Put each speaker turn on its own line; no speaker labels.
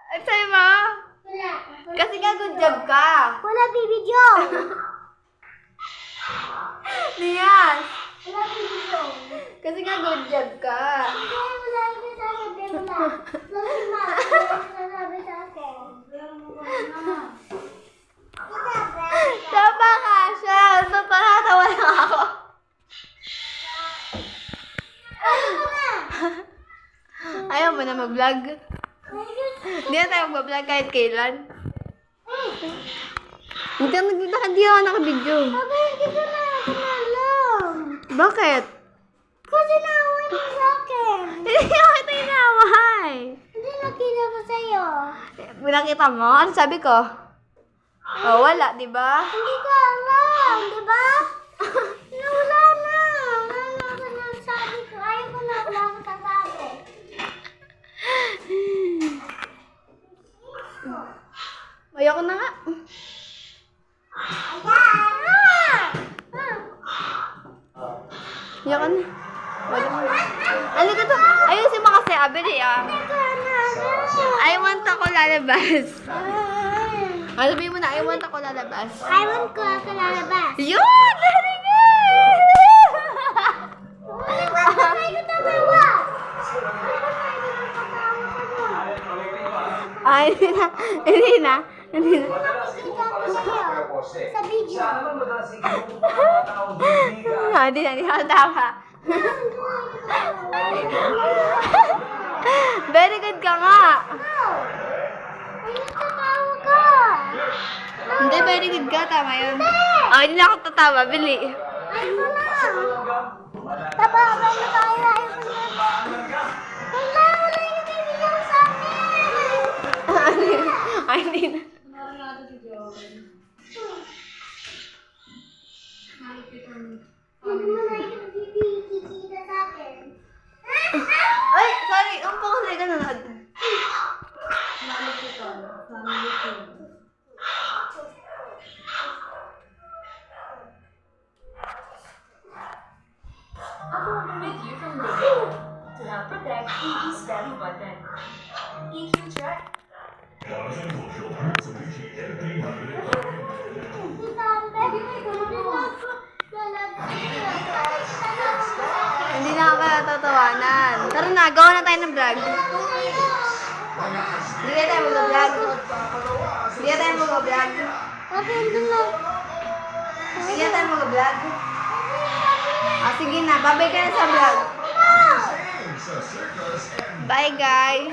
Ano sa'yo mo?
Wala.
Kasi nga good job ka.
Wala bibidyo.
Niyan.
Wala bibidyo.
Kasi nga good job ka.
Hindi, wala yung sinasabi. Wala. Bakit ma? Wala yung sinasabi sa akin.
Tama ka siya. So, paratawa lang ako.
Ano ka na?
Ayaw mo na mag-vlog. Hindi na tayo mag-vlog kahit kailan. Hindi ako nakabidyo.
Sabi, hindi ko na alam.
Bakit?
Kasi naaway mo sa akin.
Hindi ako ito inaway.
Hindi nakita ko sa'yo.
Nakita mo? Ano sabi ko? Oh, wala, di ba?
Hindi ko alam, di ba? Wala na. Wala na ako nasabi ko. Ayaw ko na wala akong sasabi.
Ayoko na nga. Ayoko na. Wala mo. Ano ka to? Ayusin mo kasi, abili ah. I want ako lalabas. Ano sabihin mo na, I want ako lalabas.
I want ko ako lalabas.
Yun! Very good!
Ay, ko tatawa.
Ay, hindi na. Hindi na.
Nakikita ko sa'yo sa video.
Hindi na, hindi na tama. Very good ka nga.
Ay, natatawa ka.
Hindi, very good ka. Tama yun. Oh, hindi na ako tatawa. Bili.
Ay, wala. Tababan na tayo. Ayaw ko na. Wala, wala yung bibigyan sa akin.
Ay, hindi na.
Huwag mo na yung bibigyan sa akin.
Ay, sorry. Umpo kasi ka nanood.
Ako with you from day. To help protect EQ's belly button. EQ track.
Hindi na ako tatawanan. Tara na, gawa na tayo ng vlog. Hindi na tayo mag-vlog. Hindi na tayo mag-vlog. Hindi na tayo mag-vlog. Ah, sige na, babay ka na sa vlog. Bye guys.